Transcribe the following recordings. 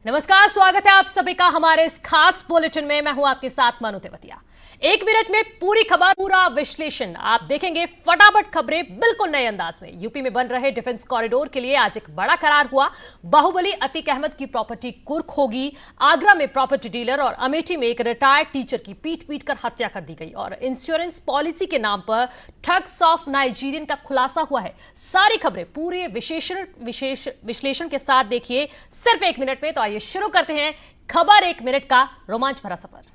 नमस्कार, स्वागत है आप सभी का हमारे इस खास बुलेटिन में। मैं हूं आपके साथ मनु तेवतिया। 1 मिनट में पूरी खबर, पूरा विश्लेषण आप देखेंगे। फटाफट खबरें बिल्कुल नए अंदाज में। यूपी में बन रहे डिफेंस कॉरिडोर के लिए आज एक बड़ा करार हुआ। बाहुबली अतीक अहमद की प्रॉपर्टी कुर्क होगी। आगरा में प्रॉपर्टी डीलर और अमेठी में एक रिटायर्ड टीचर की पीट कर हत्या कर दी गई। और इंश्योरेंस पॉलिसी के नाम पर ठग्स ऑफ नाइजीरियन का खुलासा हुआ है। सारी खबरें पूरे विश्लेषण के साथ देखिए सिर्फ 1 मिनट में। तो आइए शुरू करते हैं खबर 1 मिनट का रोमांच भरा सफर।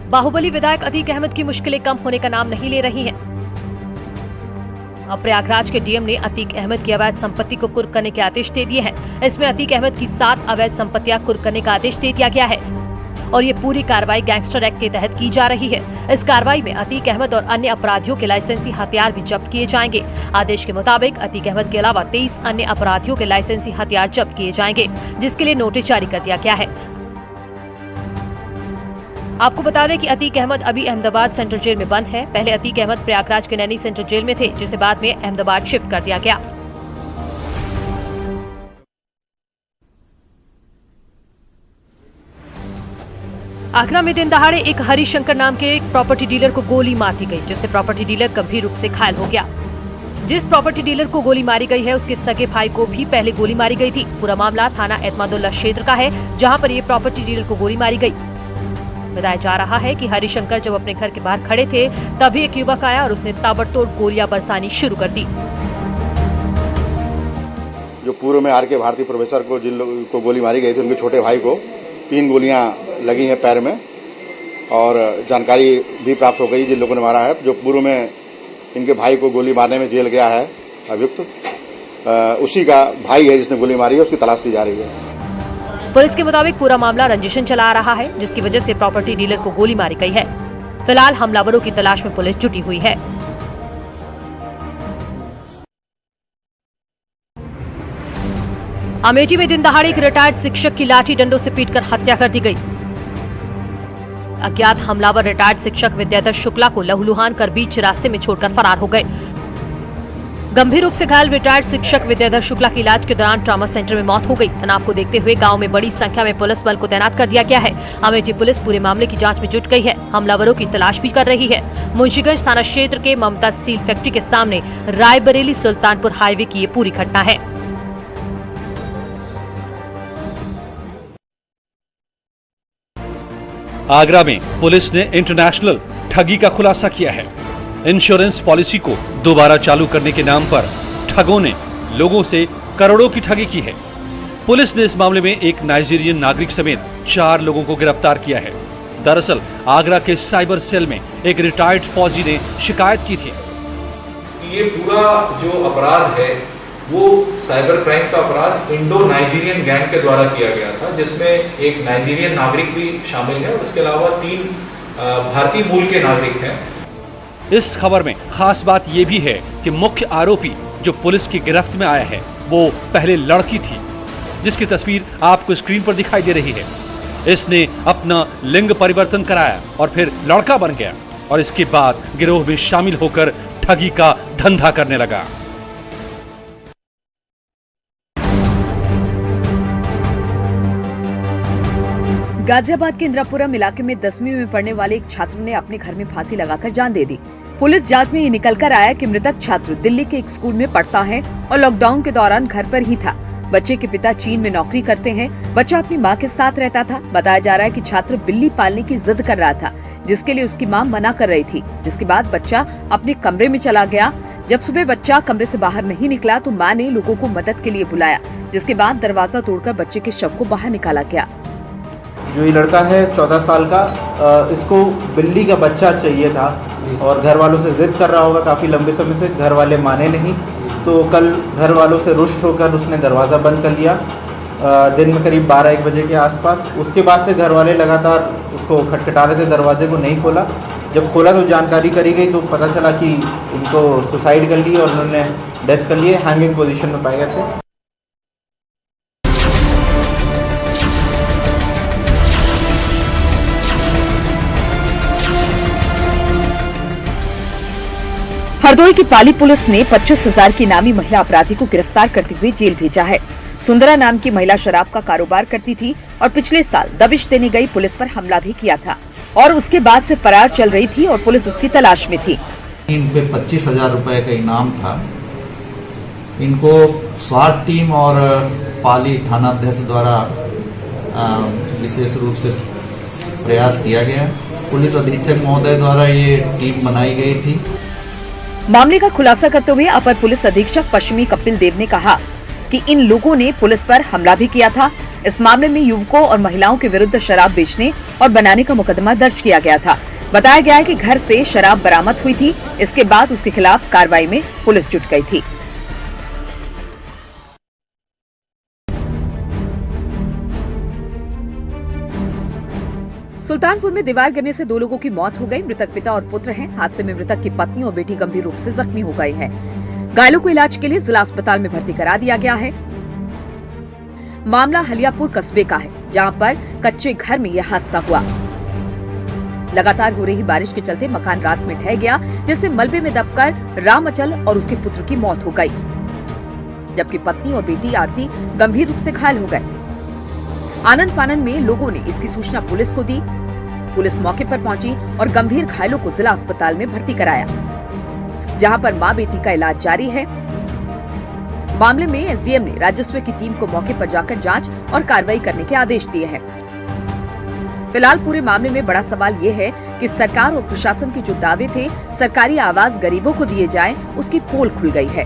बाहुबली विधायक अतीक अहमद की मुश्किलें कम होने का नाम नहीं ले रही हैं। अब प्रयागराज के डीएम ने अतीक अहमद की अवैध संपत्ति को कुर्क करने के आदेश दे दिए हैं। इसमें अतीक अहमद की 7 अवैध संपत्तियां कुर्क करने का आदेश दे दिया गया है और ये पूरी कार्रवाई गैंगस्टर एक्ट के तहत की जा रही है। इस कार्रवाई में अतीक अहमद और अन्य अपराधियों के लाइसेंसी हथियार भी जब्त किए जाएंगे। आदेश के मुताबिक अतीक अहमद के अलावा 23 अन्य अपराधियों के लाइसेंसी हथियार जब्त किए जाएंगे, जिसके लिए नोटिस जारी कर दिया गया है। आपको बता दें कि अतीक अहमद अभी अहमदाबाद सेंट्रल जेल में बंद है। पहले अतीक अहमद प्रयागराज के नैनी सेंट्रल जेल में थे, जिसे बाद में अहमदाबाद शिफ्ट कर दिया गया। आगरा में दिन दहाड़े एक हरिशंकर नाम के एक प्रॉपर्टी डीलर को गोली मार दी गई, जिससे प्रॉपर्टी डीलर गंभीर रूप से घायल हो गया। जिस प्रॉपर्टी डीलर को गोली मारी गई है, उसके सगे भाई को भी पहले गोली मारी गई थी। पूरा मामला थाना एतमादुल्ला क्षेत्र का है, जहां पर ये प्रॉपर्टी डीलर को गोली मारी गई। बताया जा रहा है कि हरिशंकर जब अपने घर के बाहर खड़े थे, तभी एक युवक आया और उसने ताबड़तोड़ गोलियां बरसानी शुरू कर दी। जो पूर्व में आर के भारती प्रोफेसर को जिन लोगों को गोली मारी गई थी, उनके छोटे भाई को 3 गोलियां लगी हैं पैर में और जानकारी भी प्राप्त हो गई जिन लोगों ने मारा है। जो पूर्व में इनके भाई को गोली मारने में जेल गया है अभियुक्त, उसी का भाई है जिसने गोली मारी है, उसकी तलाश की जा रही है। पुलिस के मुताबिक पूरा मामला रंजिशन चला आ रहा है, जिसकी वजह से प्रॉपर्टी डीलर को गोली मारी गई है। फिलहाल हमलावरों की तलाश में पुलिस जुटी हुई है। अमेठी में दिन दहाड़े एक रिटायर्ड शिक्षक की लाठी डंडों से पीटकर हत्या कर दी गई। अज्ञात हमलावर रिटायर्ड शिक्षक विद्याधर शुक्ला को लहूलुहान कर बीच रास्ते में छोड़कर फरार हो गए। गंभीर रूप से घायल रिटायर्ड शिक्षक विद्याधर शुक्ला की इलाज के दौरान ट्रॉमा सेंटर में मौत हो गई। तनाव को देखते हुए गांव में बड़ी संख्या में पुलिस बल को तैनात कर दिया गया है। अमेठी पुलिस पूरे मामले की जांच में जुट गई है। हमलावरों की तलाश भी कर रही है। मुंशीगंज थाना क्षेत्र के ममता स्टील फैक्ट्री के सामने रायबरेली सुल्तानपुर हाईवे की ये पूरी घटना है। आगरा में पुलिस ने इंटरनेशनल ठगी का खुलासा किया है। इंश्योरेंस पॉलिसी को दोबारा चालू करने के नाम पर ठगों ने लोगों से करोड़ों की ठगी की है। पुलिस ने इस मामले में एक नाइजीरियन नागरिक समेत 4 लोगों को गिरफ्तार किया है। दरअसल आगरा के साइबर सेल में एक रिटायर्ड फौजी ने शिकायत की थी। ये पूरा जो अपराध है वो साइबर क्राइम का अपराध इंडो नाइजीरियन गैंग के द्वारा किया गया था, जिसमें एक नाइजीरियन नागरिक भी शामिल है और उसके अलावा 3 भारतीय मूल के नागरिक हैं। इस खबर में खास बात यह भी है कि मुख्य आरोपी जो पुलिस की गिरफ्त में आया है, वो पहले लड़की थी, जिसकी तस्वीर आपको स्क्रीन पर दिखाई दे रही है। इसने अपना लिंग परिवर्तन कराया और फिर लड़का बन गया और इसके बाद गिरोह में शामिल होकर ठगी का धंधा करने लगा। गाजियाबाद के इंद्रापुरम इलाके में 10वीं में पढ़ने वाले एक छात्र ने अपने घर में फांसी लगाकर जान दे दी। पुलिस जांच में ये निकलकर आया कि मृतक छात्र दिल्ली के एक स्कूल में पढ़ता है और लॉकडाउन के दौरान घर पर ही था। बच्चे के पिता चीन में नौकरी करते हैं। बच्चा अपनी मां के साथ रहता था। बताया जा रहा है कि छात्र बिल्ली पालने की जिद कर रहा था, जिसके लिए उसकी मां मना कर रही थी। जिसके बाद बच्चा अपने कमरे में चला गया। जब सुबह बच्चा कमरे से बाहर नहीं निकला तो मां ने लोगों को मदद के लिए बुलाया, जिसके बाद दरवाजा तोड़कर बच्चे के शव को बाहर निकाला गया। जो ये लड़का है 14 साल का, इसको बिल्ली का बच्चा चाहिए था और घर वालों से जिद कर रहा होगा काफ़ी लंबे समय से। घर वाले माने नहीं तो कल घर वालों से रुष्ट होकर उसने दरवाज़ा बंद कर लिया दिन में करीब 12-1 बजे के आसपास। उसके बाद से घर वाले लगातार उसको खटखटा रहे थे, दरवाजे को नहीं खोला। जब खोला तो जानकारी करी गई तो पता चला कि इनको सुसाइड कर ली और उन्होंने डेथ कर ली। हैंगिंग पोजीशन में पाए गए थे। हरदोई की पाली पुलिस ने 25,000 की इनामी महिला अपराधी को गिरफ्तार करते हुए जेल भेजा है। सुंदरा नाम की महिला शराब का कारोबार करती थी और पिछले साल दबिश देने गई पुलिस पर हमला भी किया था और उसके बाद से फरार चल रही थी और पुलिस उसकी तलाश में थी। इन पे 25,000 रुपए का इनाम था। इनको स्वाट टीम और पाली थाना अध्यक्ष द्वारा विशेष रूप से प्रयास किया गया। पुलिस अधीक्षक महोदय द्वारा ये टीम बनाई गई थी। मामले का खुलासा करते हुए अपर पुलिस अधीक्षक पश्चिमी कपिल देव ने कहा कि इन लोगों ने पुलिस पर हमला भी किया था। इस मामले में युवकों और महिलाओं के विरुद्ध शराब बेचने और बनाने का मुकदमा दर्ज किया गया था। बताया गया है कि घर से शराब बरामद हुई थी। इसके बाद उसके खिलाफ कार्रवाई में पुलिस जुट गई थी। सुल्तानपुर में दीवार गिरने से 2 लोगों की मौत हो गई। मृतक पिता और पुत्र हैं। हादसे में मृतक की पत्नी और बेटी गंभीर रूप से जख्मी हो गए हैं। घायलों को इलाज के लिए जिला अस्पताल में भर्ती करा दिया गया है। मामला हलियापुर कस्बे का है, जहां पर कच्चे घर में यह हादसा हुआ। लगातार हो रही बारिश के चलते मकान रात में ढह गया, जिससे मलबे में दबकर राम अचल और उसके पुत्र की मौत हो गई, जबकि पत्नी और बेटी आरती गंभीर रूप से घायल हो गए। आनंद फानन में लोगों ने इसकी सूचना पुलिस को दी। पुलिस मौके पर पहुंची और गंभीर घायलों को जिला अस्पताल में भर्ती कराया, जहां पर मां बेटी का इलाज जारी है। मामले में एसडीएम ने राजस्व की टीम को मौके पर जाकर जांच और कार्रवाई करने के आदेश दिए हैं। फिलहाल पूरे मामले में बड़ा सवाल ये है कि सरकार और प्रशासन के जो दावे थे सरकारी आवास गरीबों को दिए जाएं, उसकी पोल खुल गई है।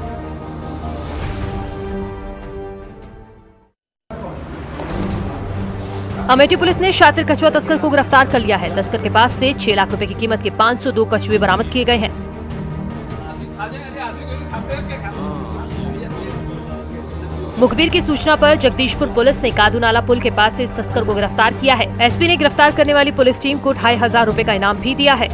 अमेठी पुलिस ने शातिर कछुआ तस्कर को गिरफ्तार कर लिया है। तस्कर के पास से 6 लाख रुपए की कीमत के 502 कछुए बरामद किए गए हैं। मुखबिर की सूचना पर जगदीशपुर पुलिस ने कादूनाला पुल के पास से इस तस्कर को गिरफ्तार किया है। एसपी ने गिरफ्तार करने वाली पुलिस टीम को 2,500 रुपए का इनाम भी दिया है।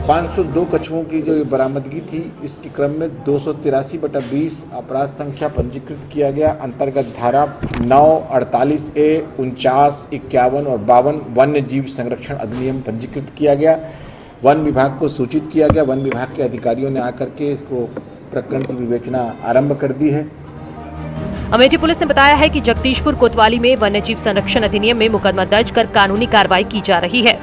502 कछुओं की जो बरामदगी थी, इसके क्रम में 283/20 अपराध संख्या पंजीकृत किया गया। अंतर्गत धारा 9, 48A, 49, 51 और 52 वन्य जीव संरक्षण अधिनियम पंजीकृत किया गया। वन विभाग को सूचित किया गया। वन विभाग के अधिकारियों ने आकर के इसको प्रकरण की विवेचना आरंभ कर दी है। अमेठी पुलिस ने बताया है कि जगदीशपुर कोतवाली में वन्य जीव संरक्षण अधिनियम में मुकदमा दर्ज कर कानूनी कार्रवाई की जा रही है।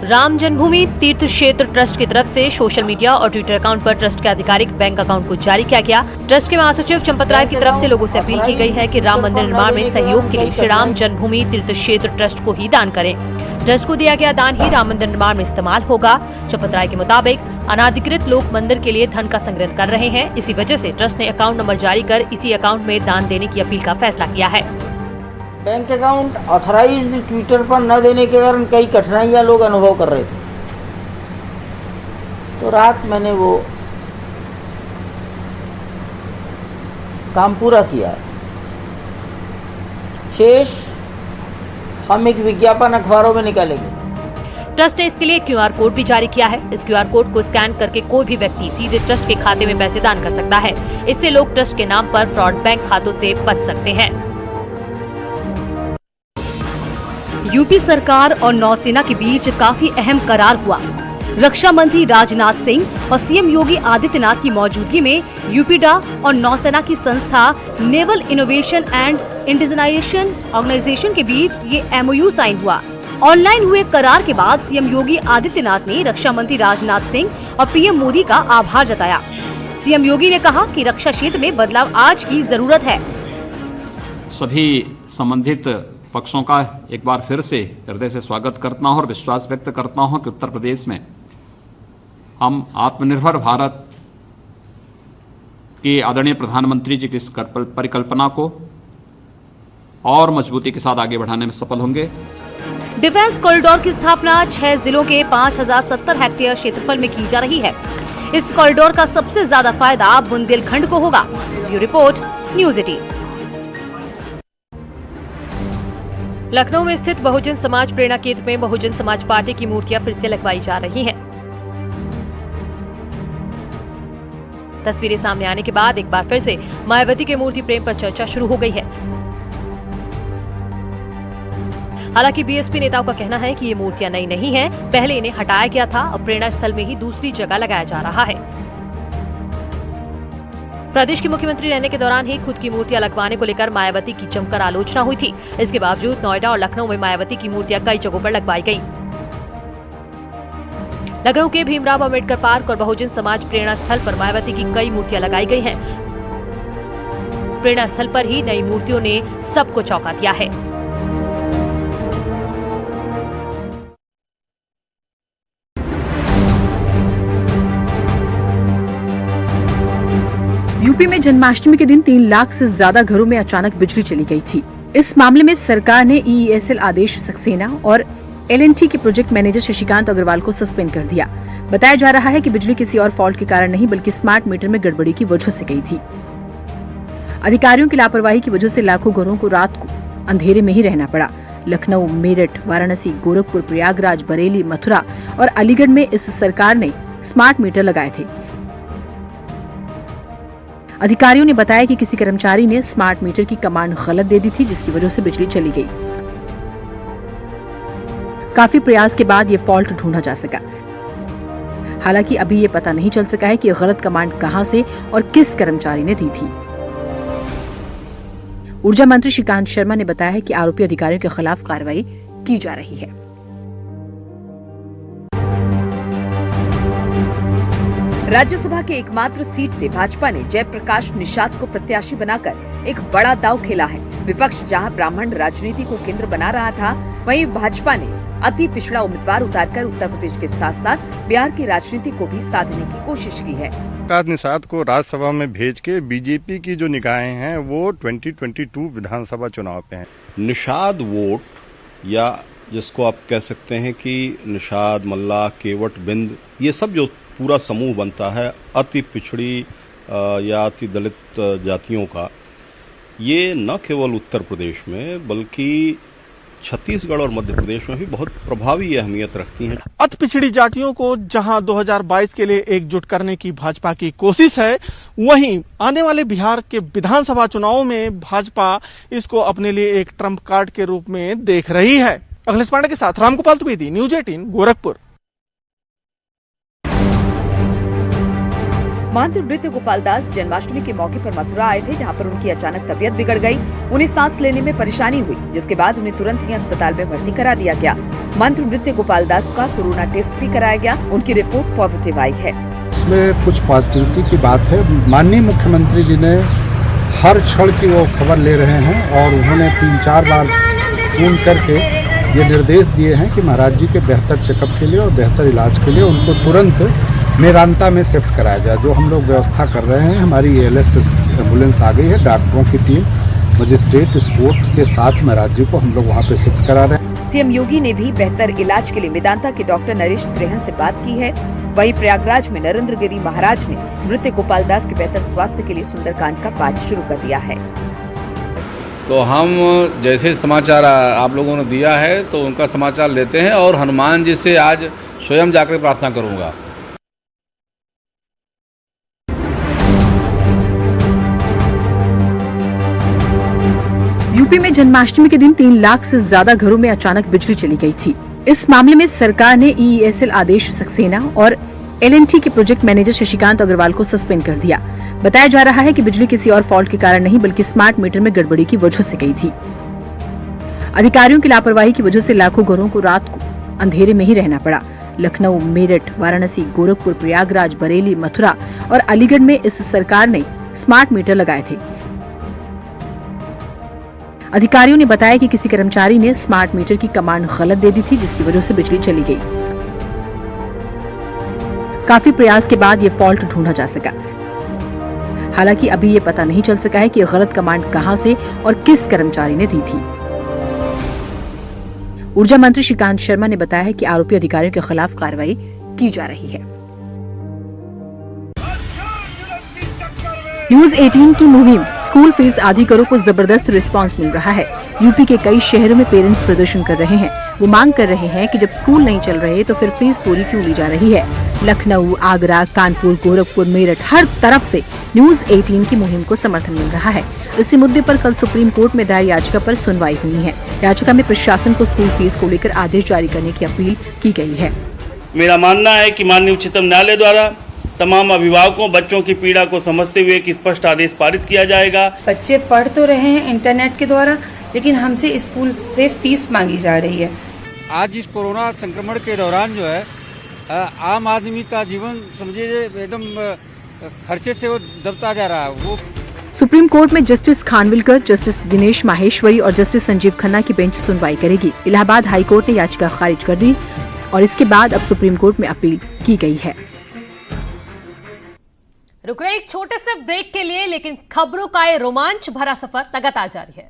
राम जन्मभूमि तीर्थ क्षेत्र ट्रस्ट की तरफ से सोशल मीडिया और ट्विटर अकाउंट पर ट्रस्ट के आधिकारिक बैंक अकाउंट को जारी किया गया। ट्रस्ट के महासचिव चंपत राय की तरफ से लोगों से अपील की गई है कि राम मंदिर निर्माण में सहयोग के लिए श्री राम जन्मभूमि तीर्थ क्षेत्र ट्रस्ट को ही दान करें। ट्रस्ट को दिया गया दान ही राम मंदिर निर्माण में इस्तेमाल होगा। चंपत राय के मुताबिक अनाधिकृत लोग मंदिर के लिए धन का संग्रहण कर रहे हैं। इसी वजह से ट्रस्ट ने अकाउंट नंबर जारी कर इसी अकाउंट में दान देने की अपील का फैसला किया है। बैंक अकाउंट ऑथराइज्ड ट्विटर पर न देने के कारण कई कठिनाइयां लोग अनुभव कर रहे थे, तो रात मैंने वो काम पूरा किया। शेष हम एक विज्ञापन अखबारों में निकालेंगे। ट्रस्ट ने इसके लिए QR कोड भी जारी किया है। इस QR कोड को स्कैन करके कोई भी व्यक्ति सीधे ट्रस्ट के खाते में पैसे दान कर सकता है। इससे लोग ट्रस्ट के नाम पर फ्रॉड बैंक खातों से बच सकते हैं। यूपी सरकार और नौसेना के बीच काफी अहम करार हुआ। रक्षा मंत्री राजनाथ सिंह और सीएम योगी आदित्यनाथ की मौजूदगी में यूपीडा और नौसेना की संस्था naval innovation and indigenisation organisation के बीच ये MOU साइन हुआ। ऑनलाइन हुए करार के बाद सीएम योगी आदित्यनाथ ने रक्षा मंत्री राजनाथ सिंह और पीएम मोदी का आभार जताया। सीएम योगी ने कहा कि रक्षा क्षेत्र में बदलाव आज की जरूरत है। सभी संबंधित पक्षों का एक बार फिर से हृदय से स्वागत करता हूं और विश्वास व्यक्त करता हूं कि उत्तर प्रदेश में हम आत्मनिर्भर भारत के आदरणीय प्रधानमंत्री जी की इस परिकल्पना को और मजबूती के साथ आगे बढ़ाने में सफल होंगे। डिफेंस कॉरिडोर की स्थापना 6 जिलों के 5070 हेक्टेयर क्षेत्रफल में की जा रही है। इस कॉरिडोर का सबसे ज्यादा फायदा बुंदेलखंड को होगा। Bureau report, news 18। लखनऊ में स्थित बहुजन समाज प्रेरणा केंद्र में बहुजन समाज पार्टी की मूर्तियां फिर से लगवाई जा रही हैं। तस्वीरें सामने आने के बाद एक बार फिर से मायावती के मूर्ति प्रेम पर चर्चा शुरू हो गई है। हालांकि बीएसपी नेताओं का कहना है कि ये मूर्तियां नई नहीं हैं, पहले इन्हें हटाया गया था और प्रेरणा स्थल में ही दूसरी जगह लगाया जा रहा है। प्रदेश के मुख्यमंत्री रहने के दौरान ही खुद की मूर्तियां लगवाने को लेकर मायावती की जमकर आलोचना हुई थी। इसके बावजूद नोएडा और लखनऊ में मायावती की मूर्तियां कई जगहों पर लगवाई गयी। लखनऊ के भीमराव अंबेडकर पार्क और बहुजन समाज प्रेरणा स्थल पर मायावती की कई मूर्तियां लगाई गई हैं। प्रेरणा स्थल पर ही नई मूर्तियों ने सबको चौंका दिया है। यूपी में जन्माष्टमी के दिन 3 लाख से ज्यादा घरों में अचानक बिजली चली गई थी। इस मामले में सरकार ने EESL आदेश सक्सेना और LNT के प्रोजेक्ट मैनेजर शशिकांत अग्रवाल को सस्पेंड कर दिया। बताया जा रहा है कि बिजली किसी और फॉल्ट के कारण नहीं बल्कि स्मार्ट मीटर में गड़बड़ी की वजह से गई थी। अधिकारियों की लापरवाही की वजह से लाखों घरों को रात को अंधेरे में ही रहना पड़ा। लखनऊ, मेरठ, वाराणसी, गोरखपुर, प्रयागराज, बरेली, मथुरा और अलीगढ़ में इस सरकार ने स्मार्ट मीटर लगाए थे। अधिकारियों ने बताया कि किसी कर्मचारी ने स्मार्ट मीटर की कमांड गलत दे दी थी, जिसकी वजह से बिजली चली गई। काफी प्रयास के बाद ये फॉल्ट ढूंढा जा सका। हालांकि अभी ये पता नहीं चल सका है कि गलत कमांड कहां से और किस कर्मचारी ने दी थी। ऊर्जा मंत्री श्रीकांत शर्मा ने बताया है कि आरोपी अधिकारियों के खिलाफ कार्रवाई की जा रही है। राज्यसभा के एकमात्र सीट से भाजपा ने जयप्रकाश निषाद को प्रत्याशी बनाकर एक बड़ा दांव खेला है। विपक्ष जहां ब्राह्मण राजनीति को केंद्र बना रहा था, वहीं भाजपा ने अति पिछड़ा उम्मीदवार उतारकर उत्तर प्रदेश के साथ साथ बिहार की राजनीति को भी साधने की कोशिश की है। जयप्रकाश निषाद को राज्यसभा में भेज के बीजेपी की जो निगाहें हैं वो 2022 विधानसभा चुनाव पे हैं। निषाद वोट या जिसको आप कह सकते हैं कि निषाद, मल्ला, केवट, बिंद, ये सब जो पूरा समूह बनता है अति पिछड़ी या अति दलित जातियों का, ये न केवल उत्तर प्रदेश में बल्कि छत्तीसगढ़ और मध्य प्रदेश में भी बहुत प्रभावी अहमियत रखती हैं। अति पिछड़ी जातियों को जहां 2022 के लिए एकजुट करने की भाजपा की कोशिश है, वहीं आने वाले बिहार के विधानसभा चुनावों में भाजपा इसको अपने लिए एक ट्रम्प कार्ड के रूप में देख रही है। अखिलेश पांडे के साथ रामगोपाल द्विवेदी, न्यूज 18, गोरखपुर। महंत नृत्य गोपाल दास जन्माष्टमी के मौके पर मथुरा आए थे, जहां पर उनकी अचानक तबीयत बिगड़ गई। उन्हें सांस लेने में परेशानी हुई, जिसके बाद उन्हें तुरंत ही अस्पताल में भर्ती करा दिया गया। महंत नृत्य गोपाल दास का कोरोना टेस्ट भी कराया गया, उनकी रिपोर्ट पॉजिटिव आई है। इसमें कुछ पॉजिटिविटी की बात है। माननीय मुख्यमंत्री जी ने हर क्षण की वो खबर ले रहे हैं और उन्होंने 3-4 बार फोन करके ये निर्देश दिए हैं कि महाराज जी के बेहतर चेकअप के लिए और बेहतर इलाज के लिए उनको तुरंत मेरांता में शिफ्ट कराया जाए, जो हम लोग व्यवस्था कर रहे हैं। हमारी ALS एम्बुलेंस आ गई है, डॉक्टरों की टीम मजिस्ट्रेट स्पोर्ट के साथ महाराज जी को हम लोग वहाँ पे शिफ्ट करा रहे हैं। सीएम योगी ने भी बेहतर इलाज के लिए मेदांता के डॉक्टर नरेश त्रेहन से बात की है। वहीं प्रयागराज में नरेंद्र गिरी महाराज ने नृत्य गोपाल दास के बेहतर स्वास्थ्य के लिए सुंदरकांड का पाठ शुरू कर दिया है। तो हम जैसे समाचार आप लोगों ने दिया है तो उनका समाचार लेते हैं और हनुमान जी से आज स्वयं जाकर प्रार्थना करूंगा। यूपी में जन्माष्टमी के दिन 3 लाख से ज्यादा घरों में अचानक बिजली चली गई थी। इस मामले में सरकार ने EESL आदेश सक्सेना और LNT के प्रोजेक्ट मैनेजर शशिकांत अग्रवाल को सस्पेंड कर दिया। बताया जा रहा है कि बिजली किसी और फॉल्ट के कारण नहीं बल्कि स्मार्ट मीटर में गड़बड़ी की वजह से गई थी। अधिकारियों की लापरवाही की वजह से लाखों घरों को रात को अंधेरे में ही रहना पड़ा। लखनऊ, मेरठ, वाराणसी, गोरखपुर, प्रयागराज, बरेली, मथुरा और अलीगढ़ में इस सरकार ने स्मार्ट मीटर लगाए थे। अधिकारियों ने बताया कि किसी कर्मचारी ने स्मार्ट मीटर की कमांड गलत दे दी थी, जिसकी वजह से बिजली चली गई। काफी प्रयास के बाद ये फॉल्ट ढूंढा जा सका। हालांकि अभी ये पता नहीं चल सका है कि गलत कमांड कहां से और किस कर्मचारी ने दी थी। ऊर्जा मंत्री श्रीकांत शर्मा ने बताया है कि आरोपी अधिकारियों के खिलाफ कार्रवाई की जा रही है। न्यूज 18 की मुहिम स्कूल फीस आधी करो को जबरदस्त रिस्पांस मिल रहा है। यूपी के कई शहरों में पेरेंट्स प्रदर्शन कर रहे हैं। वो मांग कर रहे हैं कि जब स्कूल नहीं चल रहे तो फिर फीस पूरी क्यों ली जा रही है। लखनऊ, आगरा, कानपुर, गोरखपुर, मेरठ, हर तरफ से न्यूज 18 की मुहिम को समर्थन मिल रहा है। इसी मुद्दे पर कल सुप्रीम कोर्ट में दायर याचिका पर सुनवाई हुई है। याचिका में प्रशासन को स्कूल फीस को लेकर आदेश जारी करने की अपील की गई है। मेरा मानना है कि माननीय उच्चतम न्यायालय द्वारा तमाम अभिभावकों, बच्चों की पीड़ा को समझते हुए एक स्पष्ट आदेश पारित किया जाएगा। बच्चे पढ़ तो रहे हैं इंटरनेट के द्वारा, लेकिन हमसे स्कूल से फीस मांगी जा रही है। आज इस कोरोना संक्रमण के दौरान जो है आम आदमी का जीवन समझिए एकदम खर्चे से वो दबता जा रहा है। वो सुप्रीम कोर्ट में जस्टिस खानविलकर, जस्टिस दिनेश माहेश्वरी और जस्टिस संजीव खन्ना की बेंच सुनवाई करेगी। इलाहाबाद हाई कोर्ट ने याचिका खारिज कर दी और इसके बाद अब सुप्रीम कोर्ट में अपील की गई है। रुक रहे एक छोटे से ब्रेक के लिए, लेकिन खबरों का ये रोमांच भरा सफर लगातार जारी है।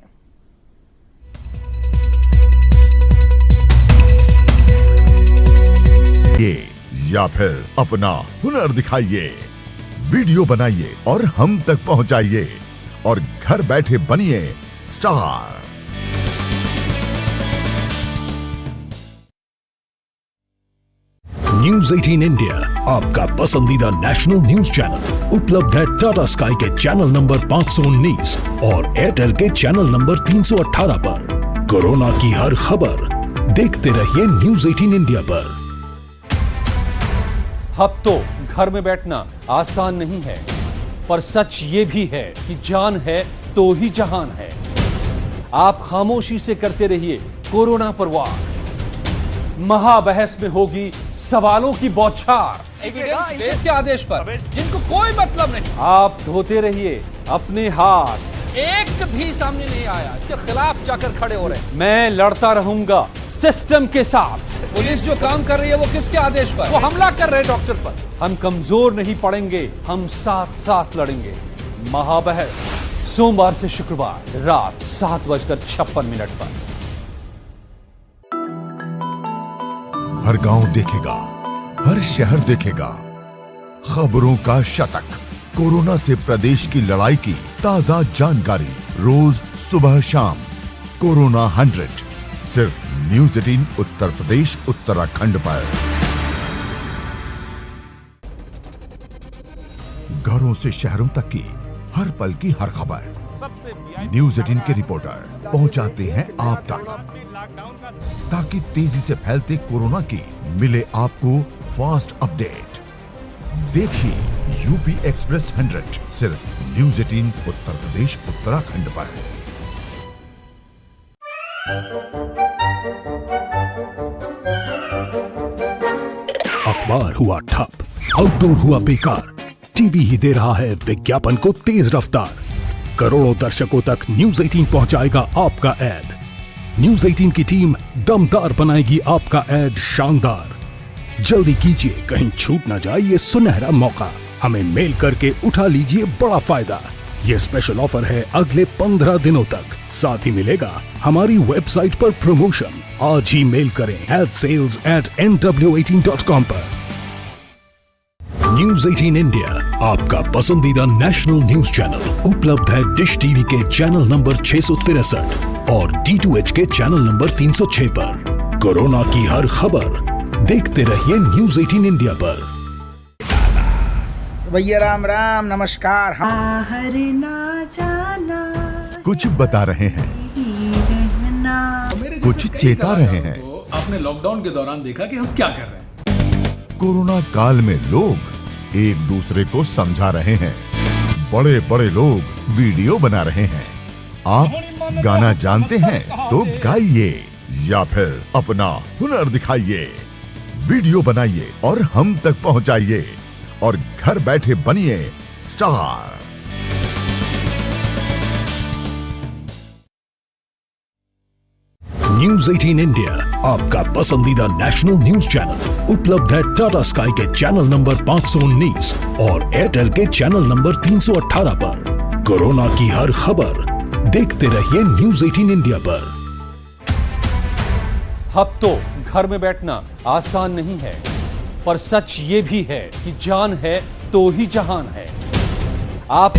या फिर अपना हुनर दिखाइए, वीडियो बनाइए और हम तक पहुंचाइए और घर बैठे बनिए स्टार। न्यूज 18 इंडिया आपका पसंदीदा नेशनल न्यूज चैनल उपलब्ध है टाटा स्काई के चैनल नंबर 519 और एयरटेल के चैनल नंबर 318 पर। कोरोना की हर खबर देखते रहिए न्यूज 18 इंडिया पर। अब तो घर में बैठना आसान नहीं है, पर सच ये भी है कि जान है तो ही जहान है। आप खामोशी से करते रहिए कोरोना पर वार। महाबहस में होगी सवालों की बौछार एविडेंस बेस के आदेश पर, जिनको कोई मतलब नहीं। आप धोते रहिए अपने हाथ, एक भी सामने नहीं आया इसके खिलाफ जाकर खड़े हो रहे। मैं लड़ता रहूंगा सिस्टम के साथ। पुलिस जो काम कर रही है वो किसके आदेश पर? वो हमला कर रहे डॉक्टर पर। हम कमजोर नहीं पड़ेंगे, हम साथ साथ लड़ेंगे। महाबहस सोमवार से शुक्रवार रात 7:56 पर। हर गांव देखेगा, हर शहर देखेगा खबरों का शतक। कोरोना से प्रदेश की लड़ाई की ताजा जानकारी रोज सुबह शाम। कोरोना 100 सिर्फ न्यूज 18 उत्तर प्रदेश उत्तराखंड पर। घरों से शहरों तक की हर पल की हर खबर न्यूज 18 के रिपोर्टर पहुंचाते हैं आप तक, ताकि तेजी से फैलते कोरोना की मिले आपको फास्ट अपडेट। देखिए यूपी एक्सप्रेस 100 सिर्फ न्यूज 18 उत्तर प्रदेश उत्तराखंड पर। अखबार हुआ ठप, आउटडोर हुआ बेकार, टीवी ही दे रहा है विज्ञापन को तेज रफ्तार। करोड़ों दर्शकों तक न्यूज 18 पहुंचाएगा आपका ऐड। न्यूज 18 की टीम दमदार बनाएगी आपका ऐड शानदार। जल्दी कीजिए, कहीं छूट ना जाए ये सुनहरा मौका। हमें मेल करके उठा लीजिए बड़ा फायदा। ये स्पेशल ऑफर है अगले 15 दिनों तक। साथ ही मिलेगा हमारी वेबसाइट पर प्रमोशन। आज ही मेल करें sales@nw18.com पर। न्यूज 18 इंडिया आपका पसंदीदा नेशनल न्यूज चैनल उपलब्ध है डिश टीवी के चैनल नंबर 663 और D2H के चैनल नंबर 306 पर। कोरोना की हर खबर देखते रहिए न्यूज 18 इंडिया पर। भैया राम राम, नमस्कार। बाहर ना जाना, कुछ बता रहे हैं, कुछ चेता रहे हैं। आपने लॉकडाउन के दौरान देखा कि हम क्या कर रहे हैं। कोरोना काल में लोग एक दूसरे को समझा रहे हैं। बड़े बड़े लोग वीडियो बना रहे हैं। आप गाना जानते हैं तो गाइए या फिर अपना हुनर दिखाइए। वीडियो बनाइए और हम तक पहुंचाइए और घर बैठे बनिए स्टार। न्यूज 18 इंडिया आपका पसंदीदा नेशनल न्यूज चैनल उपलब्ध है टाटा स्काई के चैनल नंबर 519 और एयरटेल के चैनल नंबर 318 पर। कोरोना की हर खबर देखते रहिए न्यूज 18 इंडिया पर। अब तो घर में बैठना आसान नहीं है, पर सच ये भी है कि जान है तो ही जहान है। आप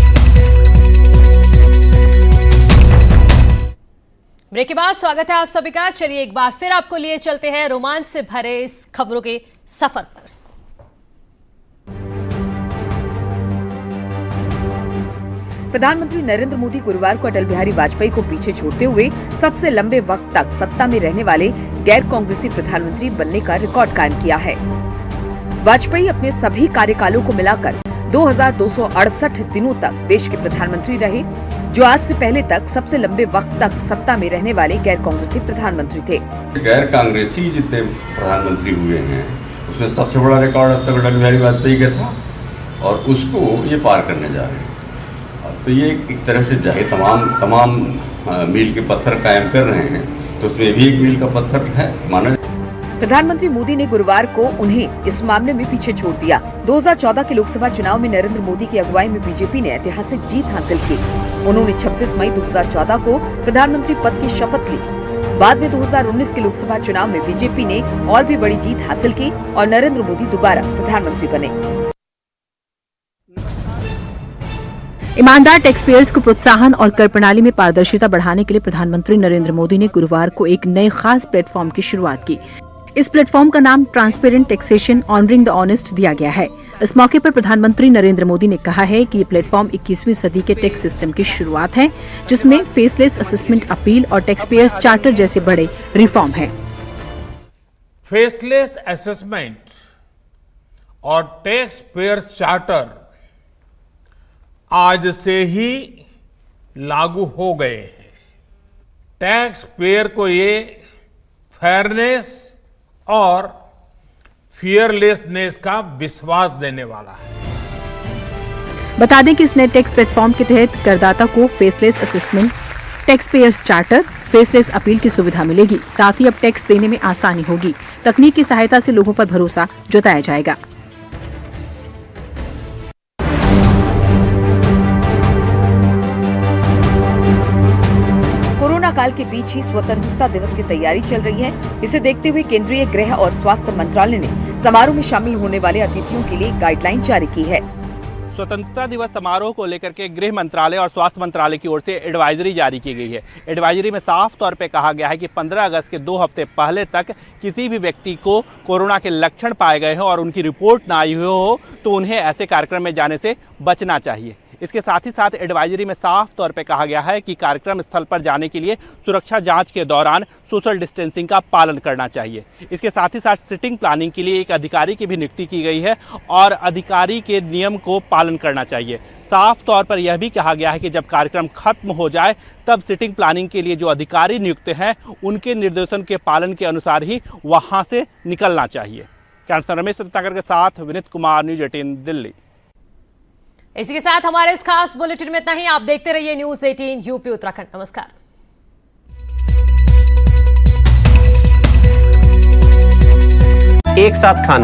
ब्रेक के बाद स्वागत है आप सभी का। चलिए एक बार फिर आपको लिए चलते हैं रोमांच से भरे इस खबरों के सफर पर। प्रधानमंत्री नरेंद्र मोदी गुरुवार को अटल बिहारी वाजपेयी को पीछे छोड़ते हुए सबसे लंबे वक्त तक सत्ता में रहने वाले गैर कांग्रेसी प्रधानमंत्री बनने का रिकॉर्ड कायम किया है। वाजपेयी अपने सभी कार्यकालों को मिलाकर 2268 दिनों तक देश के प्रधानमंत्री रहे, जो आज से पहले तक सबसे लंबे वक्त तक सत्ता में रहने वाले गैर कांग्रेसी प्रधानमंत्री थे। गैर कांग्रेसी जितने प्रधानमंत्री हुए हैं उसमें सबसे बड़ा रिकॉर्ड अब तक अटल बिहारी वाजपेयी का था और उसको ये पार करने जा रहे हैं। तो ये एक तरह से चाहे तमाम मील के पत्थर कायम कर रहे हैं, तो उसमें भी एक मील का पत्थर है माना। प्रधानमंत्री मोदी ने गुरुवार को उन्हें इस मामले में पीछे छोड़ दिया। 2014 के लोकसभा चुनाव में नरेंद्र मोदी की अगुवाई में बीजेपी ने ऐतिहासिक जीत हासिल की। उन्होंने 26 मई 2014 को प्रधानमंत्री पद की शपथ ली। बाद में 2019 के लोकसभा चुनाव में बीजेपी ने और भी बड़ी जीत हासिल की और नरेंद्र मोदी दोबारा प्रधानमंत्री बने। ईमानदार टैक्स पेयर्स को प्रोत्साहन और कर प्रणाली में पारदर्शिता बढ़ाने के लिए प्रधानमंत्री नरेंद्र मोदी ने गुरुवार को एक नए खास प्लेटफॉर्म की शुरुआत की। इस प्लेटफॉर्म का नाम transparent taxation honouring the honest दिया गया है। इस मौके पर प्रधानमंत्री नरेंद्र मोदी ने कहा है कि ये प्लेटफॉर्म 21वीं सदी के टैक्स सिस्टम की शुरुआत है, जिसमें फेसलेस असेसमेंट अपील और टैक्स पेयर्स चार्टर जैसे बड़े रिफॉर्म हैं। फेसलेस असेसमेंट और टैक्स पेयर्स चार्टर आज से ही लागू हो गए हैं। टैक्स पेयर को ये फेयरनेस और फियरलेसनेस का विश्वास देने वाला है। बता दें कि इस नए टैक्स प्लेटफॉर्म के तहत करदाता को faceless assessment, tax payers charter, faceless appeal की सुविधा मिलेगी। साथ ही अब टैक्स देने में आसानी होगी। तकनीक की सहायता से लोगों पर भरोसा जताया जाएगा। कोरोना काल के बीच ही स्वतंत्रता दिवस की तैयारी चल रही है। इसे देखते हुए केंद्रीय गृह और स्वास्थ्य मंत्रालय ने समारोह में शामिल होने वाले अतिथियों के लिए गाइडलाइन जारी की है। स्वतंत्रता दिवस समारोह को लेकर के गृह मंत्रालय और स्वास्थ्य मंत्रालय की ओर से एडवाइजरी जारी की गई है। एडवाइजरी में साफ तौर पे कहा गया है कि 15 अगस्त के 2 हफ्ते पहले तक किसी भी व्यक्ति को कोरोना के लक्षण पाए गए हो और उनकी रिपोर्ट ना आई हो तो उन्हें ऐसे कार्यक्रम में जाने से बचना चाहिए। इसके साथ ही साथ एडवाइजरी में साफ तौर पे कहा गया है कि कार्यक्रम स्थल पर जाने के लिए सुरक्षा जांच के दौरान सोशल डिस्टेंसिंग का पालन करना चाहिए। इसके साथ ही साथ सिटिंग प्लानिंग के लिए एक अधिकारी की भी नियुक्ति की गई है और अधिकारी के नियम को पालन करना चाहिए। साफ तौर पर यह भी कहा गया है कि जब कार्यक्रम खत्म हो जाए तब सिटिंग प्लानिंग के लिए जो अधिकारी नियुक्त हैं उनके निर्देशन के पालन के अनुसार ही वहां से निकलना चाहिए। कैमरा रमेश रत्नाकर के साथ विनीत कुमार, न्यूज़ 18 दिल्ली। इसी के साथ हमारे इस खास बुलेटिन में इतना ही। आप देखते रहिए न्यूज़ 18 यूपी उत्तराखंड। नमस्कार। एक साथ खाना